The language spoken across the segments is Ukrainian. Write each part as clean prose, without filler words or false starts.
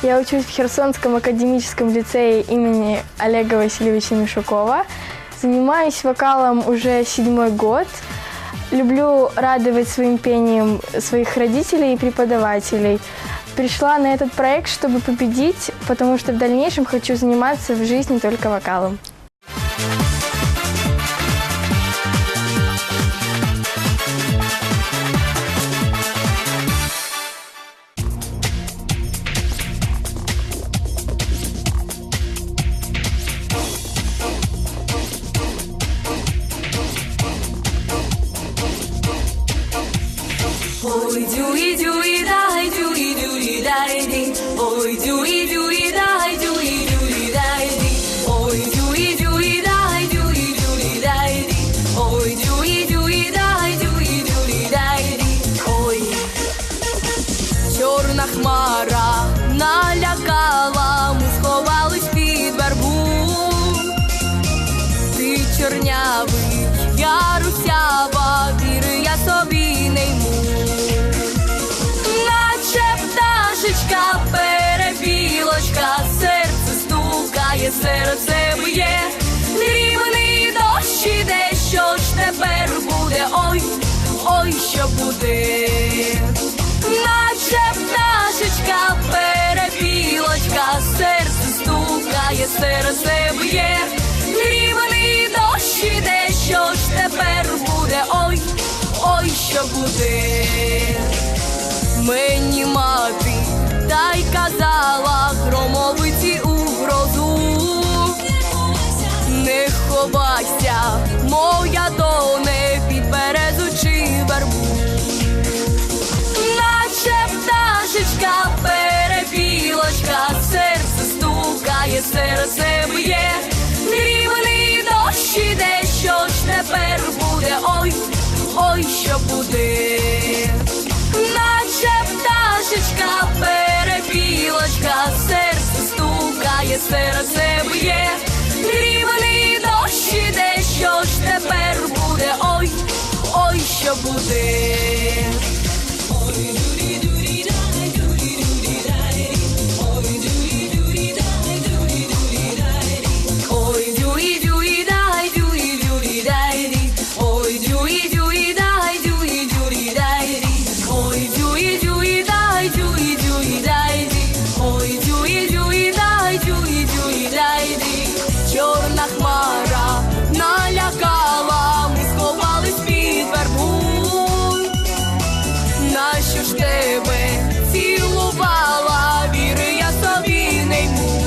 Я учусь в Херсонском академическом лицее имени Олега Васильевича Мишукова. Занимаюсь вокалом уже 7-й год. Люблю радовать своим пением своих родителей и преподавателей. Пришла на этот проект, чтобы победить, потому что в дальнейшем хочу заниматься в жизни только вокалом. Ой, дюи, дюи, дай, дюи, дюи, дай, ди. Ой, дюи, дюи, дай, дюи, дюи, дай, ди. Ой, дюи, дюи, дай, дюи, дюи, дай, ди. Ой, дюи, дюи, дай, дюи, дюи, дай, ди. Ой, чорна хмара налякала, ми сховались під вербу. Ти чорнявий, я русява, віри я собі не йму. Пташечка, перепілочка, серце стукає, серце б'є. Дрібний дощ іде, що ж тепер буде? Ой, ой, що буде? Наче пташечка, перепілочка, серце стукає, серце б'є. Дрібний дощ іде, що ж тепер буде? Ой, ой, що буде? Мені мати та й казала, громовиці у грозу. Не ховайся, моя доне, під березу чи вербу. Наче пташечка, перепілочка, серце стукає, серце б'є. Дрібний дощ іде, що ж тепер буде? Ой, ой, що буде? Наче пташечка, перепілочка, серце стукає, серце б'є. Дрібний дощ іде, що ж тепер буде? Ой, ой, що буде? Чорна хмара налякала, ми сховались під вербу. Нащо ж тебе цілувала, віри я собі не йму.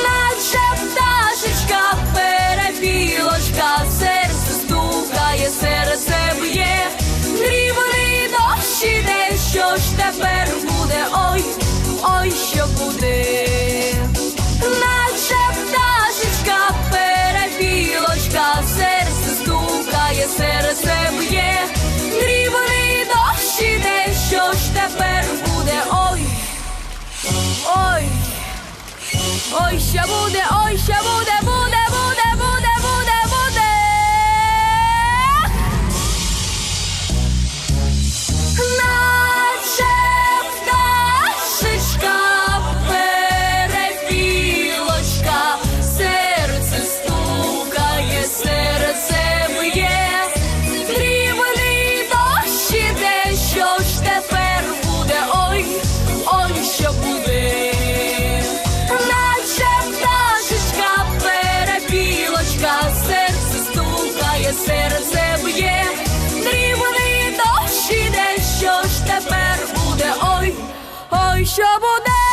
Наче пташечка, перепілочка, серце стукає, серце б'є. Дрібний дощ іде, що ж тепер буде? Ой, ой, що буде? Серце стукає, серце б'є. Дрібний дощ іде, що ж тепер буде? Ой, ой, ой, що буде? Ой, що буде? Буде, буде, буде, буде, буде. Наче пташечка, перепілочка, серце стукає, серце б'є. Дрібний дощ іде, що ж тепер буде? Ой, ой, що буде? Наче пташечка, перепілочка, серце стукає, серце б'є. Дрібний дощ іде, що ж тепер буде? Ой, ой, що буде?